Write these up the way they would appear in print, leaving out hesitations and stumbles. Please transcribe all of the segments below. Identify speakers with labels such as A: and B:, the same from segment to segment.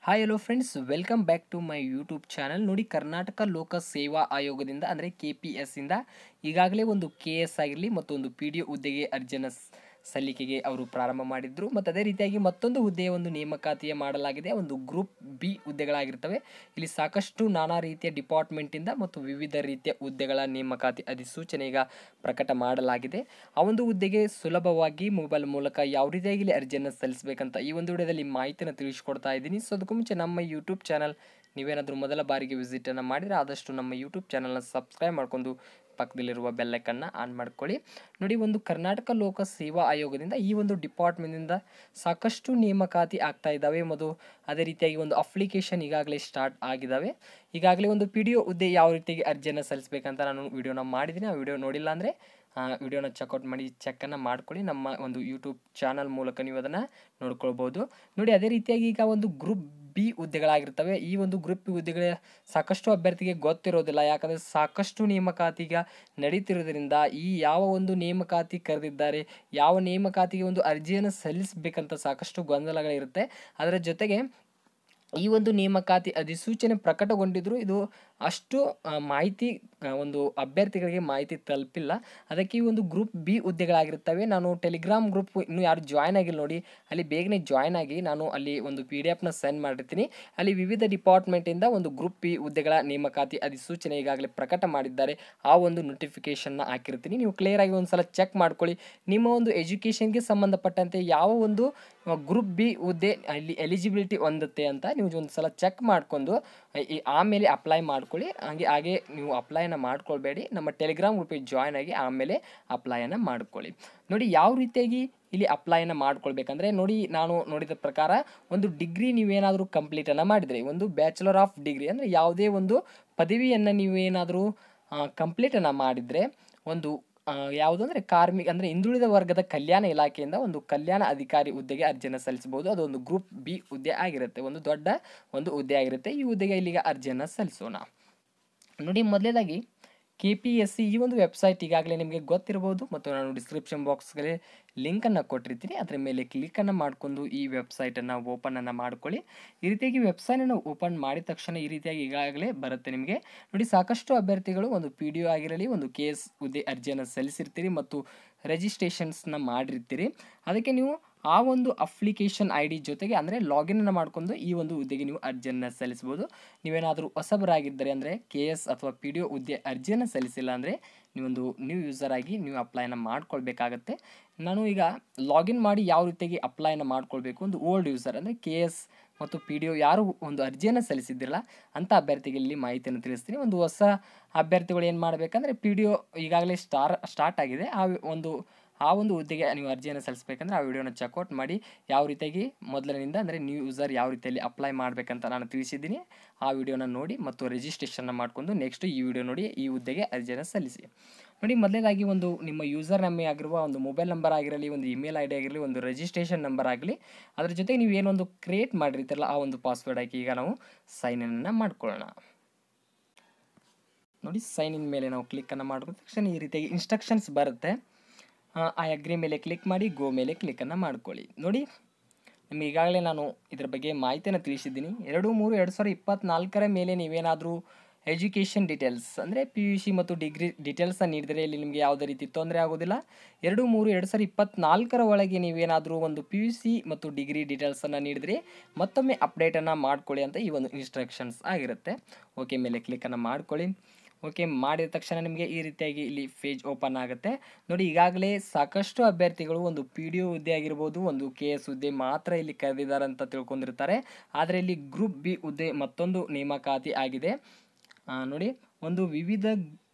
A: Hi hello friends, welcome back to my YouTube channel. ನೋಡಿ, ಕರ್ನಾಟಕ ಲೋಕ ಸೇವಾ ಆಯೋಗದಿಂದ ಅಂದರೆ KPS ಇಂದ ಈಗಾಗಲೇ ಒಂದು KS ಆಗಿರಲಿ ಮತ್ತು ಒಂದು PDO ಹುದ್ದೆಗೆ ಅರ್ಜಿಯನ್ನು ಸಲ್ಲಿಕೆಗೆ ಅವರು ಪ್ರಾರಂಭ ಮಾಡಿದ್ರು. ಮತ್ತು ಅದೇ ರೀತಿಯಾಗಿ ಮತ್ತೊಂದು ಹುದ್ದೆಯ ಒಂದು ನೇಮಕಾತಿಯ ಮಾಡಲಾಗಿದೆ. ಒಂದು ಗ್ರೂಪ್ B ಹುದ್ದೆಗಳಾಗಿರ್ತವೆ. ಇಲ್ಲಿ ಸಾಕಷ್ಟು ನಾನಾ ರೀತಿಯ ಡಿಪಾರ್ಟ್ಮೆಂಟಿಂದ ಮತ್ತು ವಿವಿಧ ರೀತಿಯ ಹುದ್ದೆಗಳ ನೇಮಕಾತಿ ಅಧಿಸೂಚನೆ ಈಗ ಪ್ರಕಟ ಮಾಡಲಾಗಿದೆ. ಆ ಒಂದು ಹುದ್ದೆಗೆ ಸುಲಭವಾಗಿ ಮೊಬೈಲ್ ಮೂಲಕ ಯಾವ ರೀತಿಯಾಗಿ ಇಲ್ಲಿ ಅರ್ಜಿಯನ್ನು ಸಲ್ಲಿಸಬೇಕಂತ ಈ ಒಂದು ವಿಡಿಯೋದಲ್ಲಿ ಮಾಹಿತಿಯನ್ನು ತಿಳಿಸ್ಕೊಡ್ತಾ ಇದ್ದೀನಿ. ಸೊ ಅದಕ್ಕೂ ಮುಂಚೆ ನಮ್ಮ ಯೂಟ್ಯೂಬ್ ಚಾನಲ್ ನೀವೇನಾದರೂ ಮೊದಲ ಬಾರಿಗೆ ವಿಸಿಟನ್ನು ಮಾಡಿದರೆ ಆದಷ್ಟು ನಮ್ಮ ಯೂಟ್ಯೂಬ್ ಚಾನಲ್ನ ಸಬ್ಸ್ಕ್ರೈಬ್ ಮಾಡ್ಕೊಂಡು ಪಕ್ಕದಲ್ಲಿರುವ ಬೆಲ್ಲೈಕನ್ನು ಆನ್ ಮಾಡ್ಕೊಳ್ಳಿ. ನೋಡಿ, ಒಂದು ಕರ್ನಾಟಕ ಲೋಕ ಸೇವಾ ಆಯೋಗದಿಂದ ಈ ಒಂದು ಡಿಪಾರ್ಟ್ಮೆಂಟಿಂದ ಸಾಕಷ್ಟು ನೇಮಕಾತಿ ಆಗ್ತಾ ಇದ್ದಾವೆ ಮತ್ತು ಅದೇ ರೀತಿಯಾಗಿ ಒಂದು ಅಪ್ಲಿಕೇಶನ್ ಈಗಾಗಲೇ ಸ್ಟಾರ್ಟ್ ಆಗಿದ್ದಾವೆ. ಈಗಾಗಲೇ ಒಂದು PDO ಹುದ್ದೆ ಯಾವ ರೀತಿಯಾಗಿ ಅರ್ಜಿಯನ್ನು ಸಲ್ಲಿಸಬೇಕಂತ ನಾನು ವಿಡಿಯೋನ ಮಾಡಿದ್ದೀನಿ. ಆ ವಿಡಿಯೋ ನೋಡಿಲ್ಲ ಅಂದರೆ ವಿಡಿಯೋನ ಚೆಕ್ಔಟ್ ಮಾಡಿ ಚೆಕ್ಕನ್ನು ಮಾಡ್ಕೊಳ್ಳಿ. ನಮ್ಮ ಒಂದು ಯೂಟ್ಯೂಬ್ ಚಾನಲ್ ಮೂಲಕ ನೀವು ಅದನ್ನು ನೋಡ್ಕೊಳ್ಬೋದು. ನೋಡಿ, ಅದೇ ರೀತಿಯಾಗಿ ಈಗ ಒಂದು ಗ್ರೂಪ್ B ಹುದ್ದೆಗಳಾಗಿರ್ತವೆ. ಈ ಒಂದು ಗ್ರೂಪ್ B ಹುದ್ದೆಗಳ ಸಾಕಷ್ಟು ಅಭ್ಯರ್ಥಿಗೆ ಗೊತ್ತಿರೋದಿಲ್ಲ, ಯಾಕಂದರೆ ಸಾಕಷ್ಟು ನೇಮಕಾತಿ ಈಗ ನಡೀತಿರೋದ್ರಿಂದ ಈ ಯಾವ ಒಂದು ನೇಮಕಾತಿ ಕರೆದಿದ್ದಾರೆ, ಯಾವ ನೇಮಕಾತಿಗೆ ಒಂದು ಅರ್ಜಿಯನ್ನು ಸಲ್ಲಿಸಬೇಕಂತ ಸಾಕಷ್ಟು ಗೊಂದಲಗಳಿರುತ್ತೆ. ಅದರ ಜೊತೆಗೆ ಈ ಒಂದು ನೇಮಕಾತಿ ಅಧಿಸೂಚನೆ ಪ್ರಕಟಗೊಂಡಿದ್ರು ಇದು ಅಷ್ಟು ಮಾಹಿತಿ ಒಂದು ಅಭ್ಯರ್ಥಿಗಳಿಗೆ ಮಾಹಿತಿ ತಲುಪಿಲ್ಲ. ಅದಕ್ಕೆ ಈ ಒಂದು ಗ್ರೂಪ್ B ಹುದ್ದೆಗಳಾಗಿರ್ತವೆ. ನಾನು ಟೆಲಿಗ್ರಾಮ್ ಗ್ರೂಪ್ ಇನ್ನೂ ಯಾರು ಜಾಯ್ನ್ ಆಗಿಲ್ಲ ನೋಡಿ, ಅಲ್ಲಿ ಬೇಗನೆ ಜಾಯ್ನ್ ಆಗಿ ನಾನು ಅಲ್ಲಿ ಒಂದು PDF ಸೆಂಡ್ ಮಾಡಿರ್ತೀನಿ. ಅಲ್ಲಿ ವಿವಿಧ ಡಿಪಾರ್ಟ್ಮೆಂಟಿಂದ ಒಂದು ಗ್ರೂಪ್ B ಹುದ್ದೆಗಳ ನೇಮಕಾತಿ ಅಧಿಸೂಚನೆ ಈಗಾಗಲೇ ಪ್ರಕಟ ಮಾಡಿದ್ದಾರೆ. ಆ ಒಂದು ನೋಟಿಫಿಕೇಶನ್ನ ಹಾಕಿರ್ತೀನಿ. ನೀವು ಕ್ಲಿಯರಾಗಿ ಒಂದು ಸಲ ಚೆಕ್ ಮಾಡ್ಕೊಳ್ಳಿ. ನಿಮ್ಮ ಒಂದು ಎಜುಕೇಷನ್ಗೆ ಸಂಬಂಧಪಟ್ಟಂತೆ ಯಾವ ಒಂದು ಗ್ರೂಪ್ B ಹುದ್ದೆ ಅಲ್ಲಿ ಎಲಿಜಿಬಿಲಿಟಿ ಹೊಂದುತ್ತೆ ಅಂತ ನೀವು ಒಂದು ಸಲ ಚೆಕ್ ಮಾಡ್ಕೊಂಡು ಆಮೇಲೆ ಅಪ್ಲೈ ಮಾಡ್ಕೊಳ್ಳಿ. ಹಾಗೆ ನೀವು ಅಪ್ಲೈನ ಮಾಡ್ಕೊಳ್ಬೇಡಿ, ನಮ್ಮ ಟೆಲಿಗ್ರಾಮ್ ಗ್ರೂಪಿಗೆ ಜಾಯ್ನ್ ಆಗಿ ಆಮೇಲೆ ಅಪ್ಲೈಯನ್ನು ಮಾಡ್ಕೊಳ್ಳಿ. ನೋಡಿ, ಯಾವ ರೀತಿಯಾಗಿ ಇಲ್ಲಿ ಅಪ್ಲೈನ ಮಾಡ್ಕೊಳ್ಬೇಕಂದ್ರೆ ನೋಡಿ, ನಾನು ನೋಡಿದ ಪ್ರಕಾರ ಒಂದು ಡಿಗ್ರಿ ನೀವೇನಾದರೂ ಕಂಪ್ಲೀಟನ್ನು ಮಾಡಿದರೆ, ಒಂದು ಬ್ಯಾಚುಲರ್ ಆಫ್ ಡಿಗ್ರಿ ಅಂದರೆ ಯಾವುದೇ ಒಂದು ಪದವಿಯನ್ನು ನೀವೇನಾದರೂ ಕಂಪ್ಲೀಟನ್ನು ಮಾಡಿದರೆ ಒಂದು ಯಾವುದು ಅಂದರೆ ಕಾರ್ಮಿಕ ಅಂದರೆ ಹಿಂದುಳಿದ ವರ್ಗದ ಕಲ್ಯಾಣ ಇಲಾಖೆಯಿಂದ ಒಂದು ಕಲ್ಯಾಣ ಅಧಿಕಾರಿ ಹುದ್ದೆಗೆ ಅರ್ಜಿಯನ್ನು ಸಲ್ಲಿಸಬಹುದು. ಅದು ಒಂದು ಗ್ರೂಪ್ B ಹುದ್ದೆ ಆಗಿರುತ್ತೆ, ಒಂದು ದೊಡ್ಡ ಒಂದು ಹುದ್ದೆ ಆಗಿರುತ್ತೆ. ಈ ಹುದ್ದೆಗೆ ಇಲ್ಲಿಗ ಅರ್ಜಿಯನ್ನು ಸಲ್ಲಿಸೋಣ. ನೋಡಿ, ಮೊದಲನೇದಾಗಿ KPSC ಈ ಒಂದು ವೆಬ್ಸೈಟ್ ಈಗಾಗಲೇ ನಿಮಗೆ ಗೊತ್ತಿರಬಹುದು ಮತ್ತು ನಾನು ಡಿಸ್ಕ್ರಿಪ್ಷನ್ ಬಾಕ್ಸ್ಗೆ ಲಿಂಕನ್ನು ಕೊಟ್ಟಿರ್ತೀನಿ. ಅದರ ಮೇಲೆ ಕ್ಲಿಕ್ಕನ್ನು ಮಾಡಿಕೊಂಡು ಈ ವೆಬ್ಸೈಟನ್ನು ಓಪನನ್ನು ಮಾಡ್ಕೊಳ್ಳಿ. ಈ ರೀತಿಯಾಗಿ ವೆಬ್ಸೈಟನ್ನು ಓಪನ್ ಮಾಡಿದ ತಕ್ಷಣ ಈ ರೀತಿಯಾಗಿ ಈಗಾಗಲೇ ಬರುತ್ತೆ ನಿಮಗೆ. ನೋಡಿ, ಸಾಕಷ್ಟು ಅಭ್ಯರ್ಥಿಗಳು ಒಂದು PDO ಆಗಿರಲಿ ಒಂದು KS ಹುದ್ದೆ ಅರ್ಜಿಯನ್ನು ಸಲ್ಲಿಸಿರ್ತೀರಿ ಮತ್ತು ರಿಜಿಸ್ಟ್ರೇಷನ್ಸ್ನ ಮಾಡಿರ್ತೀರಿ. ಅದಕ್ಕೆ ನೀವು ಆ ಒಂದು ಅಪ್ಲಿಕೇಶನ್ ID ಜೊತೆಗೆ ಅಂದರೆ ಲಾಗಿನನ್ನು ಮಾಡಿಕೊಂಡು ಈ ಒಂದು ಹುದ್ದೆಗೆ ನೀವು ಅರ್ಜಿಯನ್ನು ಸಲ್ಲಿಸ್ಬೋದು. ನೀವೇನಾದರೂ ಹೊಸಬರಾಗಿದ್ದರೆ ಅಂದರೆ KS ಅಥವಾ PDO ಹುದ್ದೆ ಅರ್ಜಿಯನ್ನು ಸಲ್ಲಿಸಿಲ್ಲ ಅಂದರೆ ನೀವೊಂದು ನ್ಯೂ ಯೂಸರ್ ಆಗಿ ನೀವು ಅಪ್ಲೈನ ಮಾಡ್ಕೊಳ್ಬೇಕಾಗತ್ತೆ. ನಾನು ಈಗ ಲಾಗಿನ್ ಮಾಡಿ ಯಾವ ರೀತಿಯಾಗಿ ಅಪ್ಲೈನ ಮಾಡ್ಕೊಳ್ಬೇಕು, ಒಂದು ಓಲ್ಡ್ ಯೂಸರ್ ಅಂದರೆ KS ಮತ್ತು PDO ಯಾರು ಒಂದು ಅರ್ಜಿಯನ್ನು ಸಲ್ಲಿಸಿದ್ದಿರಲ್ಲ ಅಂಥ ಅಭ್ಯರ್ಥಿಗೆ ಇಲ್ಲಿ ಮಾಹಿತಿಯನ್ನು ತಿಳಿಸ್ತೀನಿ. ಒಂದು ಹೊಸ ಅಭ್ಯರ್ಥಿಗಳು ಏನು ಮಾಡಬೇಕಂದ್ರೆ PDO ಈಗಾಗಲೇ ಸ್ಟಾರ್ಟ್ ಆಗಿದೆ, ಆ ಒಂದು ಹುದ್ದೆಗೆ ನೀವು ಅರ್ಜಿಯನ್ನು ಸಲ್ಲಿಸಬೇಕಂದ್ರೆ ಆ ವಿಡಿಯೋನ ಚೆಕ್ಔಟ್ ಮಾಡಿ ಯಾವ ರೀತಿಯಾಗಿ ಮೊದಲಿನಿಂದ ಅಂದರೆ ನ್ಯೂ ಯೂಸರ್ ಯಾವ ರೀತಿಯಲ್ಲಿ ಅಪ್ಲೈ ಮಾಡಬೇಕಂತ ನಾನು ತಿಳಿಸಿದ್ದೀನಿ. ಆ ವಿಡಿಯೋನ ನೋಡಿ ಮತ್ತು ರಿಜಿಸ್ಟ್ರೇಷನ್ನ ಮಾಡಿಕೊಂಡು ನೆಕ್ಸ್ಟ್ ಈ ವಿಡಿಯೋ ನೋಡಿ ಈ ಹುದ್ದೆಗೆ ಅರ್ಜಿಯನ್ನು ಸಲ್ಲಿಸಿ. ನೋಡಿ, ಮೊದಲನೇದಾಗಿ ಒಂದು ನಿಮ್ಮ ಯೂಸರ್ ನೇಮ್ ಆಗಿರುವ ಒಂದು ಮೊಬೈಲ್ ನಂಬರ್ ಆಗಿರಲಿ, ಒಂದು ಇಮೇಲ್ ID ಆಗಿರಲಿ, ಒಂದು ರಿಜಿಸ್ಟ್ರೇಷನ್ ನಂಬರ್ ಆಗಲಿ, ಅದ್ರ ಜೊತೆಗೆ ನೀವು ಏನೊಂದು ಕ್ರಿಯೇಟ್ ಮಾಡಿರ್ತೀರಲ್ಲ ಆ ಒಂದು ಪಾಸ್ವರ್ಡ್ ಹಾಕಿ ಈಗ ನಾವು ಸೈನ್ ಇನ್ನ ಮಾಡ್ಕೊಳ್ಳೋಣ. ನೋಡಿ, ಸೈನ್ ಇನ್ ಮೇಲೆ ನಾವು ಕ್ಲಿಕ್ಕನ್ನು ಮಾಡಿದ ತಕ್ಷಣ ಈ ರೀತಿಯಾಗಿ ಇನ್ಸ್ಟ್ರಕ್ಷನ್ಸ್ ಬರುತ್ತೆ. ಐ ಅಗ್ರಿ ಮೇಲೆ ಕ್ಲಿಕ್ ಮಾಡಿ ಗೋ ಮೇಲೆ ಕ್ಲಿಕ್ಕನ್ನು ಮಾಡ್ಕೊಳ್ಳಿ. ನೋಡಿ, ನಿಮಗೆ ಈಗಾಗಲೇ ನಾನು ಇದರ ಬಗ್ಗೆ ಮಾಹಿತಿಯನ್ನು ತಿಳಿಸಿದ್ದೀನಿ. 2/3/2024 ಮೇಲೆ ನೀವೇನಾದರೂ ಎಜುಕೇಷನ್ ಡೀಟೇಲ್ಸ್ ಅಂದರೆ PUC ಮತ್ತು ಡಿಗ್ರಿ ಡೀಟೇಲ್ಸನ್ನು ನೀಡಿದರೆ ಇಲ್ಲಿ ನಿಮಗೆ ಯಾವುದೇ ರೀತಿ ತೊಂದರೆ ಆಗೋದಿಲ್ಲ. 2/3/2024 ಒಳಗೆ ನೀವೇನಾದರೂ ಒಂದು PUC ಮತ್ತು ಡಿಗ್ರಿ ಡೀಟೇಲ್ಸನ್ನು ನೀಡಿದರೆ ಮತ್ತೊಮ್ಮೆ ಅಪ್ಡೇಟನ್ನು ಮಾಡ್ಕೊಳ್ಳಿ ಅಂತ ಈ ಒಂದು ಇನ್ಸ್ಟ್ರಕ್ಷನ್ಸ್ ಆಗಿರುತ್ತೆ. ಓಕೆ ಮೇಲೆ ಕ್ಲಿಕ್ಕನ್ನು ಮಾಡ್ಕೊಳ್ಳಿ. ಓಕೆ ಮಾಡಿದ ತಕ್ಷಣ ನಿಮಗೆ ಈ ರೀತಿಯಾಗಿ ಇಲ್ಲಿ ಪೇಜ್ ಓಪನ್ ಆಗುತ್ತೆ. ನೋಡಿ, ಈಗಾಗಲೇ ಸಾಕಷ್ಟು ಅಭ್ಯರ್ಥಿಗಳು ಒಂದು PDO ಹುದ್ದೆ ಆಗಿರ್ಬೋದು, ಒಂದು KS ಹುದ್ದೆ ಮಾತ್ರ ಇಲ್ಲಿ ಕರೆದಿದ್ದಾರೆ ಅಂತ ತಿಳ್ಕೊಂಡಿರ್ತಾರೆ. ಆದರೆ ಇಲ್ಲಿ ಗ್ರೂಪ್ B ಹುದ್ದೆ ಮತ್ತೊಂದು ನೇಮಕಾತಿ ಆಗಿದೆ. ನೋಡಿ, ಒಂದು ವಿವಿಧ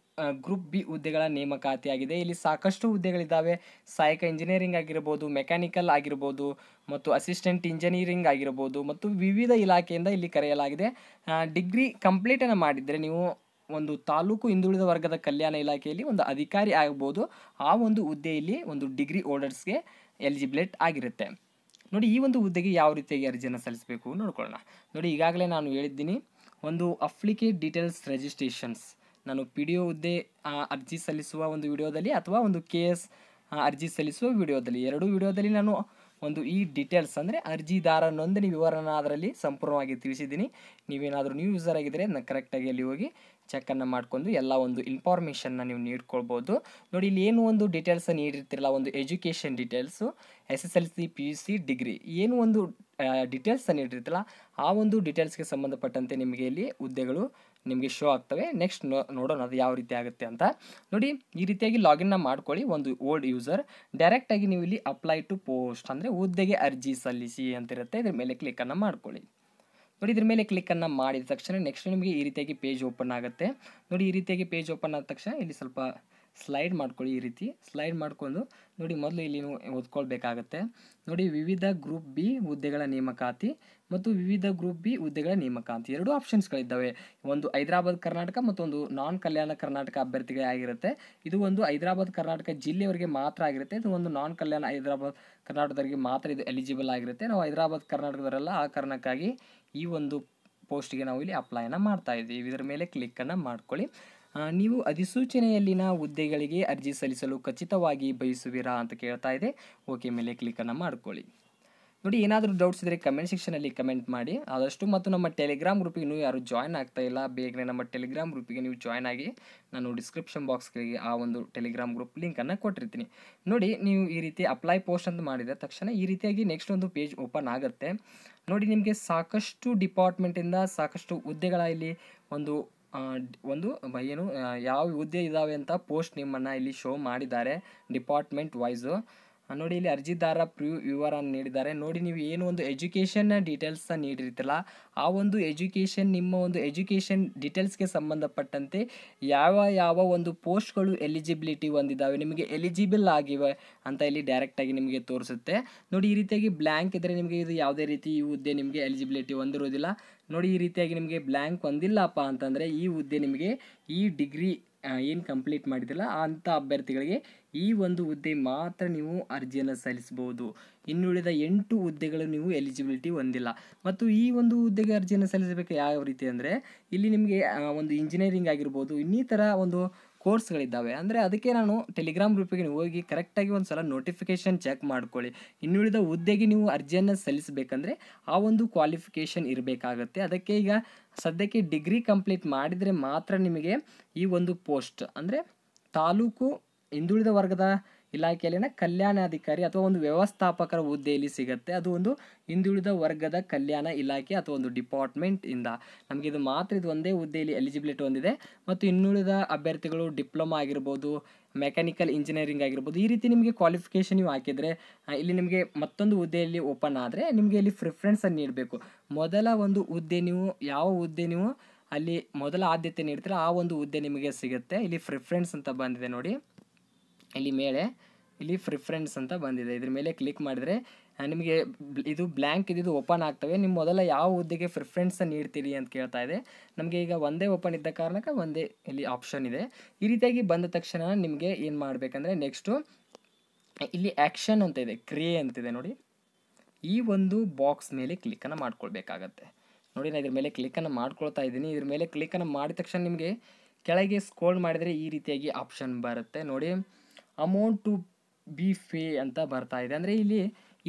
A: ಗ್ರೂಪ್ B ಹುದ್ದೆಗಳ ನೇಮಕಾತಿ ಆಗಿದೆ. ಇಲ್ಲಿ ಸಾಕಷ್ಟು ಹುದ್ದೆಗಳಿದ್ದಾವೆ. ಸಹಾಯಕ ಇಂಜಿನಿಯರಿಂಗ್ ಆಗಿರ್ಬೋದು, ಮೆಕ್ಯಾನಿಕಲ್ ಆಗಿರ್ಬೋದು ಮತ್ತು ಅಸಿಸ್ಟೆಂಟ್ ಇಂಜಿನಿಯರಿಂಗ್ ಆಗಿರ್ಬೋದು ಮತ್ತು ವಿವಿಧ ಇಲಾಖೆಯಿಂದ ಇಲ್ಲಿ ಕರೆಯಲಾಗಿದೆ. ಡಿಗ್ರಿ ಕಂಪ್ಲೀಟನ್ನು ಮಾಡಿದರೆ ನೀವು ಒಂದು ತಾಲೂಕು ಹಿಂದುಳಿದ ವರ್ಗದ ಕಲ್ಯಾಣ ಇಲಾಖೆಯಲ್ಲಿ ಒಂದು ಅಧಿಕಾರಿ ಆಗ್ಬೋದು. ಆ ಒಂದು ಹುದ್ದೆಯಲ್ಲಿ ಒಂದು ಡಿಗ್ರಿ ಹೋಲ್ಡರ್ಸ್ಗೆ ಎಲಿಜಿಬಿಲಿಟ್ ಆಗಿರುತ್ತೆ. ನೋಡಿ, ಈ ಒಂದು ಹುದ್ದೆಗೆ ಯಾವ ರೀತಿಯಾಗಿ ಅರ್ಜಿಯನ್ನು ಸಲ್ಲಿಸಬೇಕು ನೋಡ್ಕೊಳ್ಳೋಣ. ನೋಡಿ, ಈಗಾಗಲೇ ನಾನು ಹೇಳಿದ್ದೀನಿ ಒಂದು ಅಪ್ಲಿಕೇಟ್ ಡೀಟೇಲ್ಸ್ ರಿಜಿಸ್ಟ್ರೇಷನ್ಸ್ ನಾನು PDO ಹುದ್ದೆ ಅರ್ಜಿ ಸಲ್ಲಿಸುವ ಒಂದು ವಿಡಿಯೋದಲ್ಲಿ ಅಥವಾ ಒಂದು KS ಅರ್ಜಿ ಸಲ್ಲಿಸುವ ವಿಡಿಯೋದಲ್ಲಿ, ಎರಡು ವಿಡಿಯೋದಲ್ಲಿ ನಾನು ಒಂದು ಈ ಡೀಟೇಲ್ಸ್ ಅಂದರೆ ಅರ್ಜಿದಾರ ನೋಂದಣಿ ವಿವರನ ಅದರಲ್ಲಿ ಸಂಪೂರ್ಣವಾಗಿ ತಿಳಿಸಿದ್ದೀನಿ. ನೀವೇನಾದರೂ ನ್ಯೂ ಯೂಸರ್ ಆಗಿದ್ದರೆ ನಾನು ಕರೆಕ್ಟಾಗಿ ಅಲ್ಲಿ ಹೋಗಿ ಚೆಕ್ಕನ್ನು ಮಾಡ್ಕೊಂಡು ಎಲ್ಲ ಒಂದು ಇನ್ಫಾರ್ಮೇಷನ್ನ ನೀವು ನೀಡ್ಕೊಳ್ಬೋದು. ನೋಡಿ ಇಲ್ಲಿ ಏನು ಒಂದು ಡೀಟೇಲ್ಸ್ ನೀಡಿರ್ತಿರಲ್ಲ, ಒಂದು education details, SSLC PUC degree ಏನು ಒಂದು ಡೀಟೇಲ್ಸ್ ನೀಡಿರ್ತಿಲ್ಲ ಆ ಒಂದು ಡೀಟೇಲ್ಸ್ಗೆ ಸಂಬಂಧಪಟ್ಟಂತೆ ನಿಮಗೆ ಇಲ್ಲಿ ಹುದ್ದೆಗಳು ನಿಮಗೆ ಶೋ ಆಗ್ತವೆ. ನೆಕ್ಸ್ಟ್ ನೋಡೋಣ ಅದು ಯಾವ ರೀತಿ ಆಗುತ್ತೆ ಅಂತ. ನೋಡಿ ಈ ರೀತಿಯಾಗಿ ಲಾಗಿನ್ನ ಮಾಡ್ಕೊಳ್ಳಿ. ಒಂದು ಓಲ್ಡ್ ಯೂಸರ್ ಡೈರೆಕ್ಟಾಗಿ ನೀವು ಇಲ್ಲಿ ಅಪ್ಲೈ ಟು ಪೋಸ್ಟ್ ಅಂದರೆ ಹುದ್ದೆಗೆ ಅರ್ಜಿ ಸಲ್ಲಿಸಿ ಅಂತಿರುತ್ತೆ. ಇದ್ರ ಮೇಲೆ ಕ್ಲಿಕ್ಕನ್ನು ಮಾಡ್ಕೊಳ್ಳಿ. ನೋಡಿ ಇದ್ರ ಮೇಲೆ ಕ್ಲಿಕ್ಕನ್ನು ಮಾಡಿದ ತಕ್ಷಣ ನೆಕ್ಸ್ಟ್ ನಿಮಗೆ ಈ ರೀತಿಯಾಗಿ ಪೇಜ್ ಓಪನ್ ಆಗುತ್ತೆ. ನೋಡಿ ಈ ರೀತಿಯಾಗಿ ಪೇಜ್ ಓಪನ್ ಆದ ತಕ್ಷಣ ಇಲ್ಲಿ ಸ್ವಲ್ಪ ಸ್ಲೈಡ್ ಮಾಡ್ಕೊಳ್ಳಿ. ಈ ರೀತಿ ಸ್ಲೈಡ್ ಮಾಡ್ಕೊಂಡು ನೋಡಿ ಮೊದಲು ಇಲ್ಲಿ ನೀವು ಓದ್ಕೊಳ್ಬೇಕಾಗತ್ತೆ. ನೋಡಿ ವಿವಿಧ ಗ್ರೂಪ್ ಬಿ ಹುದ್ದೆಗಳ ನೇಮಕಾತಿ ಮತ್ತು ವಿವಿಧ ಗ್ರೂಪ್ ಬಿ ಹುದ್ದೆಗಳ ನೇಮಕಾತಿ ಎರಡು ಆಪ್ಷನ್ಸ್ಗಳಿದ್ದಾವೆ. ಒಂದು ಹೈದರಾಬಾದ್ ಕರ್ನಾಟಕ ಮತ್ತು ಒಂದು ನಾನ್ ಕಲ್ಯಾಣ ಕರ್ನಾಟಕ ಅಭ್ಯರ್ಥಿಗಳೇ ಆಗಿರುತ್ತೆ. ಇದು ಒಂದು ಹೈದರಾಬಾದ್ ಕರ್ನಾಟಕ ಜಿಲ್ಲೆಯವರಿಗೆ ಮಾತ್ರ ಆಗಿರುತ್ತೆ. ಇದು ಒಂದು ನಾನ್ ಕಲ್ಯಾಣ ಹೈದರಾಬಾದ್ ಕರ್ನಾಟಕದವರಿಗೆ ಮಾತ್ರ ಇದು ಎಲಿಜಿಬಲ್ ಆಗಿರುತ್ತೆ. ನಾವು ಹೈದರಾಬಾದ್ ಕರ್ನಾಟಕದವರೆಲ್ಲ ಆ ಕಾರಣಕ್ಕಾಗಿ ಈ ಒಂದು ಪೋಸ್ಟ್ಗೆ ನಾವು ಇಲ್ಲಿ ಅಪ್ಲೈನ ಮಾಡ್ತಾ ಇದ್ದೀವಿ. ಇದರ ಮೇಲೆ ಕ್ಲಿಕ್ಕನ್ನು ಮಾಡ್ಕೊಳ್ಳಿ. ನೀವು ಅಧಿಸೂಚನೆಯಲ್ಲಿನ ಹುದ್ದೆಗಳಿಗೆ ಅರ್ಜಿ ಸಲ್ಲಿಸಲು ಖಚಿತವಾಗಿ ಬಯಸುವಿರಾ ಅಂತ ಕೇಳ್ತಾ ಇದೆ. ಓಕೆ ಮೇಲೆ ಕ್ಲಿಕ್ಕನ್ನು ಮಾಡ್ಕೊಳ್ಳಿ. ನೋಡಿ ಏನಾದರೂ ಡೌಟ್ಸ್ ಇದ್ದರೆ ಕಮೆಂಟ್ ಸೆಕ್ಷನಲ್ಲಿ ಕಮೆಂಟ್ ಮಾಡಿ ಆದಷ್ಟು. ಮತ್ತು ನಮ್ಮ ಟೆಲಿಗ್ರಾಮ್ ಗ್ರೂಪಿಗೆ ನೀವು ಯಾರು ಜಾಯ್ನ್ ಆಗ್ತಾ ಇಲ್ಲ, ಬೇಗನೆ ನಮ್ಮ ಟೆಲಿಗ್ರಾಮ್ ಗ್ರೂಪಿಗೆ ನೀವು ಜಾಯ್ನ್ ಆಗಿ. ನಾನು ಡಿಸ್ಕ್ರಿಪ್ಷನ್ ಬಾಕ್ಸ್ಗಳಿಗೆ ಆ ಒಂದು ಟೆಲಿಗ್ರಾಮ್ ಗ್ರೂಪ್ ಲಿಂಕನ್ನು ಕೊಟ್ಟಿರ್ತೀನಿ. ನೋಡಿ ನೀವು ಈ ರೀತಿ ಅಪ್ಲೈ ಪೋಸ್ಟ್ ಅಂತ ಮಾಡಿದ ತಕ್ಷಣ ಈ ರೀತಿಯಾಗಿ ನೆಕ್ಸ್ಟ್ ಒಂದು ಪೇಜ್ ಓಪನ್ ಆಗುತ್ತೆ. ನೋಡಿ ನಿಮಗೆ ಸಾಕಷ್ಟು ಡಿಪಾರ್ಟ್ಮೆಂಟಿಂದ ಸಾಕಷ್ಟು ಹುದ್ದೆಗಳ ಇಲ್ಲಿ ಒಂದು ಏನು ಯಾವ ಹುದ್ದೆ ಇದ್ದಾವೆ ಅಂತ ಪೋಸ್ಟ್ ನಿಮ್ಮನ್ನು ಇಲ್ಲಿ ಶೋ ಮಾಡಿದ್ದಾರೆ ಡಿಪಾರ್ಟ್ಮೆಂಟ್ ವೈಸು. ನೋಡಿ ಇಲ್ಲಿ ಅರ್ಜಿದಾರ ವಿವರ ನೀಡಿದ್ದಾರೆ. ನೋಡಿ ನೀವು ಏನು ಒಂದು ಎಜುಕೇಷನ್ ಡೀಟೇಲ್ಸ್ ನೀಡಿರ್ತಿಲ್ಲ ಆ ಒಂದು ಎಜುಕೇಷನ್ ನಿಮ್ಮ ಒಂದು ಎಜುಕೇಷನ್ ಡೀಟೇಲ್ಸ್ಗೆ ಸಂಬಂಧಪಟ್ಟಂತೆ ಯಾವ ಒಂದು ಪೋಸ್ಟ್ಗಳು ಎಲಿಜಿಬಿಲಿಟಿ ಹೊಂದಿದ್ದಾವೆ, ನಿಮಗೆ ಎಲಿಜಿಬಲ್ ಆಗಿವೆ ಅಂತ ಇಲ್ಲಿ ಡೈರೆಕ್ಟಾಗಿ ನಿಮಗೆ ತೋರಿಸುತ್ತೆ. ನೋಡಿ ಈ ರೀತಿಯಾಗಿ ಬ್ಲ್ಯಾಂಕ್ ಇದ್ದರೆ ನಿಮಗೆ ಇದು ಯಾವುದೇ ರೀತಿ ಈ ಹುದ್ದೆ ನಿಮಗೆ ಎಲಿಜಿಬಿಲಿಟಿ ಹೊಂದಿರೋದಿಲ್ಲ. ನೋಡಿ ಈ ರೀತಿಯಾಗಿ ನಿಮಗೆ ಬ್ಲ್ಯಾಂಕ್ ಹೊಂದಿಲ್ಲಪ್ಪ ಅಂತಂದರೆ ಈ ಹುದ್ದೆ ನಿಮಗೆ ಈ ಡಿಗ್ರಿ ಏನು ಕಂಪ್ಲೀಟ್ ಮಾಡಿದಿಲ್ಲ ಅಂಥ ಅಭ್ಯರ್ಥಿಗಳಿಗೆ ಈ ಒಂದು ಹುದ್ದೆ ಮಾತ್ರ ನೀವು ಅರ್ಜಿಯನ್ನು ಸಲ್ಲಿಸಬಹುದು. ಇನ್ನುಳಿದ 8 ಹುದ್ದೆಗಳು ನೀವು ಎಲಿಜಿಬಿಲಿಟಿ ಹೊಂದಿಲ್ಲ. ಮತ್ತು ಈ ಒಂದು ಹುದ್ದೆಗೆ ಅರ್ಜಿಯನ್ನು ಸಲ್ಲಿಸಬೇಕು ಯಾವ ರೀತಿ ಅಂದರೆ ಇಲ್ಲಿ ನಿಮಗೆ ಒಂದು ಇಂಜಿನಿಯರಿಂಗ್ ಆಗಿರ್ಬೋದು ಇನ್ನಿತರ ಒಂದು ಕೋರ್ಸ್ಗಳಿದ್ದಾವೆ. ಅಂದರೆ ಅದಕ್ಕೆ ನಾನು ಟೆಲಿಗ್ರಾಮ್ ಗ್ರೂಪಿಗೆ ನೀವು ಹೋಗಿ ಕರೆಕ್ಟಾಗಿ ಒಂದು ಸಲ ನೋಟಿಫಿಕೇಷನ್ ಚೆಕ್ ಮಾಡ್ಕೊಳ್ಳಿ. ಇನ್ನುಳಿದ ಹುದ್ದೆಗೆ ನೀವು ಅರ್ಜಿಯನ್ನು ಸಲ್ಲಿಸಬೇಕಂದ್ರೆ ಆ ಒಂದು ಕ್ವಾಲಿಫಿಕೇಷನ್ ಇರಬೇಕಾಗತ್ತೆ. ಅದಕ್ಕೆ ಈಗ ಸದ್ಯಕ್ಕೆ ಡಿಗ್ರಿ ಕಂಪ್ಲೀಟ್ ಮಾಡಿದರೆ ಮಾತ್ರ ನಿಮಗೆ ಈ ಒಂದು ಪೋಸ್ಟ್ ಅಂದರೆ ತಾಲೂಕು ಹಿಂದುಳಿದ ವರ್ಗದ ಇಲಾಖೆಯಲ್ಲಿನ ಕಲ್ಯಾಣಾಧಿಕಾರಿ ಅಥವಾ ಒಂದು ವ್ಯವಸ್ಥಾಪಕರ ಹುದ್ದೆಯಲ್ಲಿ ಸಿಗುತ್ತೆ. ಅದು ಒಂದು ಹಿಂದುಳಿದ ವರ್ಗದ ಕಲ್ಯಾಣ ಇಲಾಖೆ ಅಥವಾ ಒಂದು ಡಿಪಾರ್ಟ್ಮೆಂಟ್ ಇಂದ ನಮಗೆ ಇದು ಮಾತ್ರ ಇದು ಒಂದೇ ಹುದ್ದೆಯಲ್ಲಿ ಎಲಿಜಿಬಿಲಿಟಿ ಹೊಂದಿದೆ. ಮತ್ತು ಇನ್ನುಳಿದ ಅಭ್ಯರ್ಥಿಗಳು ಡಿಪ್ಲೊಮಾ ಆಗಿರ್ಬೋದು, ಮೆಕ್ಯಾನಿಕಲ್ ಇಂಜಿನಿಯರಿಂಗ್ ಆಗಿರ್ಬೋದು, ಈ ರೀತಿ ನಿಮಗೆ ಕ್ವಾಲಿಫಿಕೇಷನ್ ನೀವು ಹಾಕಿದರೆ ಇಲ್ಲಿ ನಿಮಗೆ ಮತ್ತೊಂದು ಹುದ್ದೆಯಲ್ಲಿ ಓಪನ್ ಆದರೆ ನಿಮಗೆ ಇಲ್ಲಿ ಪ್ರಿಫರೆನ್ಸನ್ನು ನೀಡಬೇಕು. ಮೊದಲ ಒಂದು ಹುದ್ದೆ ನೀವು ಯಾವ ಹುದ್ದೆ ನೀವು ಅಲ್ಲಿ ಮೊದಲ ಆದ್ಯತೆ ನೀಡ್ತೀರ ಆ ಒಂದು ಹುದ್ದೆ ನಿಮಗೆ ಸಿಗುತ್ತೆ. ಇಲ್ಲಿ ಪ್ರಿಫರೆನ್ಸ್ ಅಂತ ಬಂದಿದೆ ನೋಡಿ, ಇಲ್ಲಿ ಮೇಲೆ ಇಲ್ಲಿ ಪ್ರಿಫರೆನ್ಸ್ ಅಂತ ಬಂದಿದೆ. ಇದ್ರ ಮೇಲೆ ಕ್ಲಿಕ್ ಮಾಡಿದರೆ ನಿಮಗೆ ಇದು ಬ್ಲ್ಯಾಂಕ್ ಇದು ಓಪನ್ ಆಗ್ತವೆ. ನಿಮ್ಮ ಮೊದಲ ಯಾವ ಹುದ್ದೆಗೆ ಪ್ರಿಫರೆನ್ಸ್ ನೀಡ್ತೀರಿ ಅಂತ ಕೇಳ್ತಾ ಇದೆ. ನಮಗೆ ಈಗ ಒಂದೇ ಓಪನ್ ಇದ್ದ ಕಾರಣಕ್ಕೆ ಒಂದೇ ಇಲ್ಲಿ ಆಪ್ಷನ್ ಇದೆ. ಈ ರೀತಿಯಾಗಿ ಬಂದ ತಕ್ಷಣ ನಿಮಗೆ ಏನು ಮಾಡಬೇಕಂದ್ರೆ ನೆಕ್ಸ್ಟು ಇಲ್ಲಿ ಆ್ಯಕ್ಷನ್ ಅಂತ ಇದೆ, ಕ್ರಿಯೆ ಅಂತಿದೆ ನೋಡಿ, ಈ ಒಂದು ಬಾಕ್ಸ್ ಮೇಲೆ ಕ್ಲಿಕ್ಕನ್ನು ಮಾಡ್ಕೊಳ್ಬೇಕಾಗತ್ತೆ. ನೋಡಿ ನಾನು ಇದ್ರ ಮೇಲೆ ಕ್ಲಿಕ್ಕನ್ನು ಮಾಡ್ಕೊಳ್ತಾ ಇದ್ದೀನಿ. ಇದ್ರ ಮೇಲೆ ಕ್ಲಿಕ್ಕನ್ನು ಮಾಡಿದ ತಕ್ಷಣ ನಿಮಗೆ ಕೆಳಗೆ ಸ್ಕ್ರೋಲ್ ಮಾಡಿದರೆ ಈ ರೀತಿಯಾಗಿ ಆಪ್ಷನ್ ಬರುತ್ತೆ ನೋಡಿ, ಅಮೌಂಟ್ ಟು ಬಿ ಪೇ ಅಂತ ಬರ್ತಾ ಇದೆ. ಅಂದರೆ ಇಲ್ಲಿ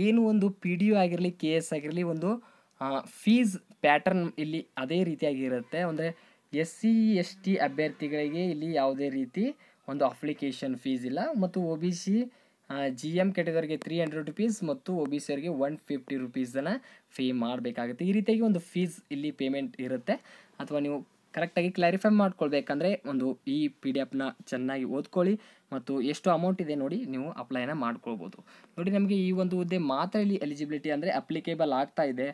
A: ಏನು ಒಂದು PDO ಆಗಿರಲಿ KS ಆಗಿರಲಿ ಒಂದು ಫೀಸ್ ಪ್ಯಾಟರ್ನ್ ಇಲ್ಲಿ ಅದೇ ರೀತಿಯಾಗಿರುತ್ತೆ. ಅಂದರೆ SC ST ಅಭ್ಯರ್ಥಿಗಳಿಗೆ ಇಲ್ಲಿ ಯಾವುದೇ ರೀತಿ ಒಂದು ಅಪ್ಲಿಕೇಶನ್ ಫೀಸ್ ಇಲ್ಲ. ಮತ್ತು OBC GM ಕ್ಯಾಟಗರಿಗೆ 300 ರುಪೀಸ್ ಮತ್ತು OBC ಅವರಿಗೆ 150 ರುಪೀಸನ್ನು ಪೇ ಮಾಡಬೇಕಾಗುತ್ತೆ. ಈ ರೀತಿಯಾಗಿ ಒಂದು ಫೀಸ್ ಇಲ್ಲಿ ಪೇಮೆಂಟ್ ಇರುತ್ತೆ. ಅಥವಾ ನೀವು ಕರೆಕ್ಟಾಗಿ ಕ್ಲಾರಿಫೈ ಮಾಡ್ಕೊಳ್ಬೇಕಂದ್ರೆ ಒಂದು ಈ PDF ಚೆನ್ನಾಗಿ ಓದ್ಕೊಳ್ಳಿ ಮತ್ತು ಎಷ್ಟು ಅಮೌಂಟ್ ಇದೆ ನೋಡಿ ನೀವು ಅಪ್ಲೈನ ಮಾಡ್ಕೊಳ್ಬೋದು. ನೋಡಿ ನಮಗೆ ಈ ಒಂದು ಹುದ್ದೆ ಮಾತ್ರ ಇಲ್ಲಿ ಎಲಿಜಿಬಿಲಿಟಿ ಅಂದರೆ ಅಪ್ಲಿಕೇಬಲ್ ಆಗ್ತಾ ಇದೆ.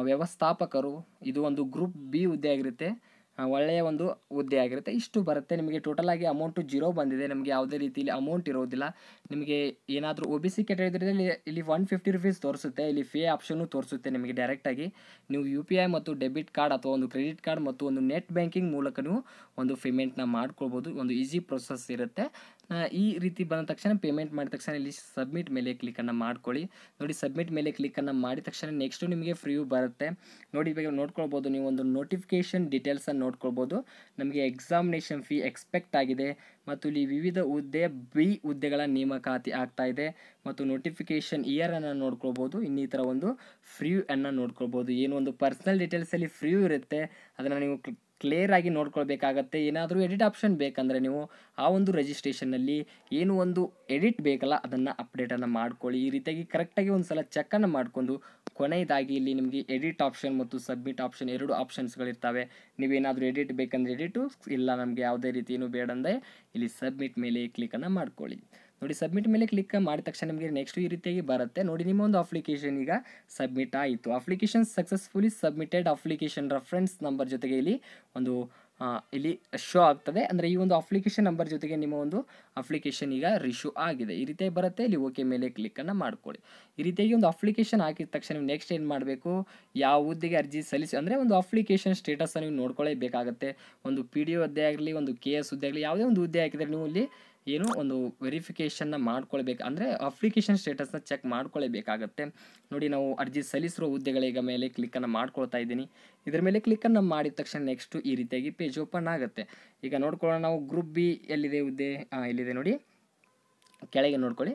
A: ವ್ಯವಸ್ಥಾಪಕರು ಇದು ಒಂದು ಗ್ರೂಪ್ B ಹುದ್ದೆ ಆಗಿರುತ್ತೆ, ಒಳ್ಳೆಯ ಒಂದು ಹುದ್ದೆ ಆಗಿರುತ್ತೆ. ಇಷ್ಟು ಬರುತ್ತೆ ನಿಮಗೆ. ಟೋಟಲ್ ಆಗಿ ಅಮೌಂಟು 0 ಬಂದಿದೆ. ನಮಗೆ ಯಾವುದೇ ರೀತಿಯಲ್ಲಿ ಅಮೌಂಟ್ ಇರೋದಿಲ್ಲ. ನಿಮಗೆ ಏನಾದರೂ OBC ಕ್ಯಾಟಗರಿ ಇಲ್ಲಿ 150 ರುಪೀಸ್ ತೋರಿಸುತ್ತೆ. ಇಲ್ಲಿ ಪೇ ಆಪ್ಷನ್ನು ತೋರಿಸುತ್ತೆ ನಿಮಗೆ. ಡೈರೆಕ್ಟಾಗಿ ನೀವು UPI ಮತ್ತು ಡೆಬಿಟ್ ಕಾರ್ಡ್ ಅಥವಾ ಒಂದು ಕ್ರೆಡಿಟ್ ಕಾರ್ಡ್ ಮತ್ತು ಒಂದು ನೆಟ್ ಬ್ಯಾಂಕಿಂಗ್ ಮೂಲಕ ನೀವು ಒಂದು ಪೇಮೆಂಟ್ನ ಮಾಡ್ಕೊಳ್ಬೋದು. ಒಂದು ಈಸಿ ಪ್ರೊಸೆಸ್ ಇರುತ್ತೆ. ಈ ರೀತಿ ಬಂದ ತಕ್ಷಣ ಪೇಮೆಂಟ್ ಮಾಡಿದ ತಕ್ಷಣ ಇಲ್ಲಿ ಸಬ್ಮಿಟ್ ಮೇಲೆ ಕ್ಲಿಕ್ಕನ್ನು ಮಾಡ್ಕೊಳ್ಳಿ. ನೋಡಿ ಸಬ್ಮಿಟ್ ಮೇಲೆ ಕ್ಲಿಕ್ಕನ್ನು ಮಾಡಿದ ತಕ್ಷಣ ನೆಕ್ಸ್ಟು ನಿಮಗೆ ಫ್ರೀಯು ಬರುತ್ತೆ. ನೋಡಿ ಇವಾಗ ನೋಡ್ಕೊಳ್ಬೋದು, ನೀವು ಒಂದು ನೋಟಿಫಿಕೇಷನ್ ಡೀಟೇಲ್ಸನ್ನು ನೋಡ್ಕೊಳ್ಬೋದು. ನಮಗೆ ಎಕ್ಸಾಮಿನೇಷನ್ ಫೀ ಎಕ್ಸ್ಪೆಕ್ಟ್ ಆಗಿದೆ ಮತ್ತು ಇಲ್ಲಿ ವಿವಿಧ ಹುದ್ದೆ ಹುದ್ದೆಗಳ ನೇಮಕಾತಿ ಆಗ್ತಾ ಇದೆ ಮತ್ತು ನೋಟಿಫಿಕೇಷನ್ ಇಯರನ್ನು ನೋಡ್ಕೊಳ್ಬೋದು. ಇನ್ನಿತರ ಒಂದು ಫ್ರೀ ಅನ್ನು ನೋಡ್ಕೊಳ್ಬೋದು. ಏನು ಒಂದು ಪರ್ಸನಲ್ ಡೀಟೇಲ್ಸಲ್ಲಿ ಫ್ರೀ ಇರುತ್ತೆ ಅದನ್ನು ನೀವು ಕ್ಲಿಯರ್ ಆಗಿ ನೋಡ್ಕೊಳ್ಬೇಕಾಗತ್ತೆ. ಏನಾದರೂ ಎಡಿಟ್ ಆಪ್ಷನ್ ಬೇಕಂದರೆ ನೀವು ಆ ಒಂದು ರಿಜಿಸ್ಟ್ರೇಷನ್ನಲ್ಲಿ ಏನು ಒಂದು ಎಡಿಟ್ ಬೇಕಲ್ಲ ಅದನ್ನು ಅಪ್ಡೇಟನ್ನು ಮಾಡ್ಕೊಳ್ಳಿ. ಈ ರೀತಿಯಾಗಿ ಕರೆಕ್ಟಾಗಿ ಒಂದು ಸಲ ಚೆಕ್ಕನ್ನು ಮಾಡಿಕೊಂಡು ಕೊನೆಯದಾಗಿ ಇಲ್ಲಿ ನಿಮಗೆ ಎಡಿಟ್ ಆಪ್ಷನ್ ಮತ್ತು ಸಬ್ಮಿಟ್ ಆಪ್ಷನ್ 2 ಆಪ್ಷನ್ಸ್ಗಳಿರ್ತವೆ. ನೀವೇನಾದರೂ ಎಡಿಟ್ ಬೇಕಂದರೆ ಎಡಿಟು, ಇಲ್ಲ ನಮಗೆ ಯಾವುದೇ ರೀತಿ ಏನು ಬೇಡ ಅಂದರೆ ಇಲ್ಲಿ ಸಬ್ಮಿಟ್ ಮೇಲೆ ಕ್ಲಿಕ್ಕನ್ನು ಮಾಡ್ಕೊಳ್ಳಿ. ನೋಡಿ ಸಬ್ಮಿಟ್ ಮೇಲೆ ಕ್ಲಿಕ್ ಮಾಡಿದ ತಕ್ಷಣ ನಿಮಗೆ ನೆಕ್ಸ್ಟ್ ಈ ರೀತಿಯಾಗಿ ಬರುತ್ತೆ. ನೋಡಿ ನಿಮ್ಮ ಒಂದು ಅಪ್ಲಿಕೇಶನ್ ಈಗ ಸಬ್ಮಿಟ್ ಆಯಿತು. Application successfully submitted, application reference number ಜೊತೆಗೆ ಇಲ್ಲಿ ಒಂದು ಇಲ್ಲಿ ಶೋ ಆಗ್ತದೆ. ಅಂದರೆ ಈ ಒಂದು ಅಪ್ಲಿಕೇಶನ್ ನಂಬರ್ ಜೊತೆಗೆ ನಿಮ್ಮ ಒಂದು ಅಪ್ಲಿಕೇಶನ್ ಈಗ ರಿಶ್ಯೂ ಆಗಿದೆ. ಈ ರೀತಿಯಾಗಿ ಬರುತ್ತೆ. ಇಲ್ಲಿ ಓಕೆ ಮೇಲೆ ಕ್ಲಿಕ್ಕನ್ನು ಮಾಡ್ಕೊಳ್ಳಿ. ಈ ರೀತಿಯಾಗಿ ಒಂದು ಅಪ್ಲಿಕೇಶನ್ ಹಾಕಿದ ತಕ್ಷಣ ನೀವು ನೆಕ್ಸ್ಟ್ ಏನು ಮಾಡಬೇಕು, ಯಾವ ಹುದ್ದೆಗೆ ಅರ್ಜಿ ಸಲ್ಲಿಸಿ ಅಂದರೆ ಒಂದು ಅಪ್ಲಿಕೇಶನ್ ಸ್ಟೇಟಸನ್ನು ನೀವು ನೋಡ್ಕೊಳ್ಳೇಬೇಕಾಗತ್ತೆ. ಒಂದು PDO ಹುದ್ದೆ ಆಗಲಿ, ಒಂದು KS ಹುದ್ದೆ ಆಗಲಿ, ಯಾವುದೇ ಒಂದು ಹುದ್ದೆ ಹಾಕಿದರೆ ನೀವು ಇಲ್ಲಿ ಏನು ಒಂದು ವೆರಿಫಿಕೇಷನ್ನ ಮಾಡ್ಕೊಳ್ಬೇಕು, ಅಂದರೆ ಅಪ್ಲಿಕೇಶನ್ ಸ್ಟೇಟಸ್ನ ಚೆಕ್ ಮಾಡ್ಕೊಳ್ಳೇಬೇಕಾಗತ್ತೆ. ನೋಡಿ ನಾವು ಅರ್ಜಿ ಸಲ್ಲಿಸಿರೋ ಹುದ್ದೆಗಳಿಗೆ ಮೇಲೆ ಕ್ಲಿಕ್ಕನ್ನು ಮಾಡ್ಕೊಳ್ತಾ ಇದ್ದೀನಿ. ಇದರ ಮೇಲೆ ಕ್ಲಿಕ್ಕನ್ನು ಮಾಡಿದ ತಕ್ಷಣ ನೆಕ್ಸ್ಟು ಈ ರೀತಿಯಾಗಿ ಪೇಜ್ ಓಪನ್ ಆಗುತ್ತೆ. ಈಗ ನೋಡ್ಕೊಳ್ಳೋಣ ನಾವು ಗ್ರೂಪ್ ಬಿ ಎಲ್ಲಿದೆ ಹುದ್ದೆ, ಇಲ್ಲಿದೆ ನೋಡಿ, ಕೆಳಗೆ ನೋಡ್ಕೊಳ್ಳಿ,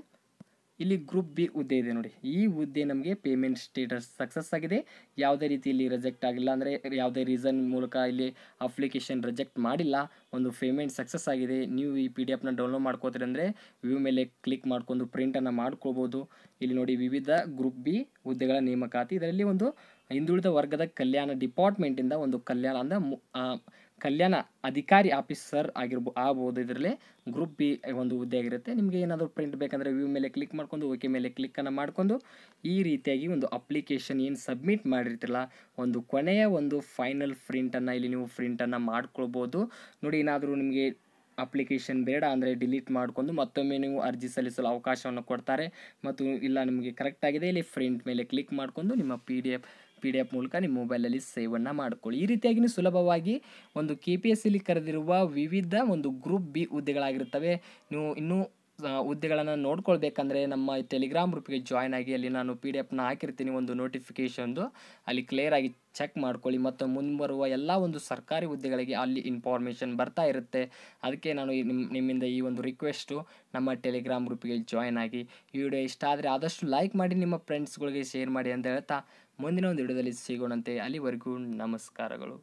A: ಇಲ್ಲಿ ಗ್ರೂಪ್ ಬಿ ಹುದ್ದೆ ಇದೆ ನೋಡಿ. ಈ ಹುದ್ದೆ ನಮಗೆ ಪೇಮೆಂಟ್ ಸ್ಟೇಟಸ್ ಸಕ್ಸಸ್ ಆಗಿದೆ, ಯಾವುದೇ ರೀತಿಯಲ್ಲಿ ರಿಜೆಕ್ಟ್ ಆಗಿಲ್ಲ, ಅಂದರೆ ಯಾವುದೇ ರೀಸನ್ ಮೂಲಕ ಇಲ್ಲಿ ಅಪ್ಲಿಕೇಶನ್ ರಿಜೆಕ್ಟ್ ಮಾಡಿಲ್ಲ, ಒಂದು ಪೇಮೆಂಟ್ ಸಕ್ಸಸ್ ಆಗಿದೆ. ನೀವು ಈ PDF ನ ಡೌನ್ಲೋಡ್ ಮಾಡ್ಕೋತೀರಿ ಅಂದರೆ ವ್ಯೂ ಮೇಲೆ ಕ್ಲಿಕ್ ಮಾಡ್ಕೊಂಡು ಪ್ರಿಂಟನ್ನು ಮಾಡ್ಕೋಬೋದು. ಇಲ್ಲಿ ನೋಡಿ ವಿವಿಧ ಗ್ರೂಪ್ ಬಿ ಹುದ್ದೆಗಳ ನೇಮಕಾತಿ, ಇದರಲ್ಲಿ ಒಂದು ಹಿಂದುಳಿದ ವರ್ಗದ ಕಲ್ಯಾಣ ಡಿಪಾರ್ಟ್ಮೆಂಟಿಂದ ಒಂದು ಕಲ್ಯಾಣ ಅಂದರೆ ಕಲ್ಯಾಣ ಅಧಿಕಾರಿ ಆಫೀಸರ್ ಆಗ್ಬೋದು. ಇದರಲ್ಲಿ ಗ್ರೂಪ್ ಬಿ ಒಂದು ಹುದ್ದೆ ಆಗಿರುತ್ತೆ. ನಿಮಗೆ ಏನಾದರೂ ಪ್ರಿಂಟ್ ಬೇಕಂದರೆ ವ್ಯೂ ಮೇಲೆ ಕ್ಲಿಕ್ ಮಾಡ್ಕೊಂಡು ಓಕೆ ಮೇಲೆ ಕ್ಲಿಕ್ಕನ್ನು ಮಾಡ್ಕೊಂಡು ಈ ರೀತಿಯಾಗಿ ಒಂದು ಅಪ್ಲಿಕೇಶನ್ ಏನು ಸಬ್ಮಿಟ್ ಮಾಡಿರ್ತಿರಲ್ಲ ಒಂದು ಕೊನೆಯ ಒಂದು ಫೈನಲ್ ಪ್ರಿಂಟನ್ನು ಇಲ್ಲಿ ನೀವು ಪ್ರಿಂಟನ್ನು ಮಾಡ್ಕೊಳ್ಬೋದು. ನೋಡಿ ಏನಾದರೂ ನಿಮಗೆ ಅಪ್ಲಿಕೇಶನ್ ಬೇಡ ಅಂದರೆ ಡಿಲೀಟ್ ಮಾಡಿಕೊಂಡು ಮತ್ತೊಮ್ಮೆ ನೀವು ಅರ್ಜಿ ಸಲ್ಲಿಸಲು ಅವಕಾಶವನ್ನು ಕೊಡ್ತಾರೆ. ಮತ್ತು ಇಲ್ಲ ನಿಮಗೆ ಕರೆಕ್ಟ್ ಆಗಿದೆ ಇಲ್ಲಿ ಪ್ರಿಂಟ್ ಮೇಲೆ ಕ್ಲಿಕ್ ಮಾಡಿಕೊಂಡು ನಿಮ್ಮ PDF ಮೂಲಕ ನಿಮ್ಮ ಮೊಬೈಲಲ್ಲಿ ಸೇವನ್ನು ಮಾಡಿಕೊಳ್ಳಿ. ಈ ರೀತಿಯಾಗಿ ಸುಲಭವಾಗಿ ಒಂದು KPSCಲಿ ಕರೆದಿರುವ ವಿವಿಧ ಒಂದು ಗ್ರೂಪ್ ಬಿ ಹುದ್ದೆಗಳಾಗಿರ್ತವೆ. ನೀವು ಇನ್ನೂ ಹುದ್ದೆಗಳನ್ನು ನೋಡ್ಕೊಳ್ಬೇಕಂದ್ರೆ ನಮ್ಮ ಟೆಲಿಗ್ರಾಮ್ ಗ್ರೂಪ್ಗೆ ಜಾಯ್ನ್ ಆಗಿ, ಅಲ್ಲಿ ನಾನು PDF ಹಾಕಿರ್ತೀನಿ ಒಂದು ನೋಟಿಫಿಕೇಷನ್ದು, ಅಲ್ಲಿ ಕ್ಲಿಯರಾಗಿ ಚೆಕ್ ಮಾಡ್ಕೊಳ್ಳಿ. ಮತ್ತು ಮುಂಬರುವ ಎಲ್ಲ ಒಂದು ಸರ್ಕಾರಿ ಹುದ್ದೆಗಳಿಗೆ ಅಲ್ಲಿ ಇನ್ಫಾರ್ಮೇಷನ್ ಬರ್ತಾ ಇರುತ್ತೆ. ಅದಕ್ಕೆ ನಾನು ನಿಮ್ಮಿಂದ ಈ ಒಂದು ರಿಕ್ವೆಸ್ಟು, ನಮ್ಮ ಟೆಲಿಗ್ರಾಮ್ ಗ್ರೂಪ್ಗೆ ಜಾಯ್ನ್ ಆಗಿ. ಈ ವಿಡಿಯೋ ಇಷ್ಟ ಆದರೆ ಆದಷ್ಟು ಲೈಕ್ ಮಾಡಿ, ನಿಮ್ಮ ಫ್ರೆಂಡ್ಸ್ಗಳಿಗೆ ಶೇರ್ ಮಾಡಿ ಅಂತ ಹೇಳ್ತಾ ಮುಂದಿನ ಒಂದು ವಿಡಿಯೋದಲ್ಲಿ ಸಿಗೋಣಂತೆ. ಅಲ್ಲಿವರೆಗೂ ನಮಸ್ಕಾರಗಳು.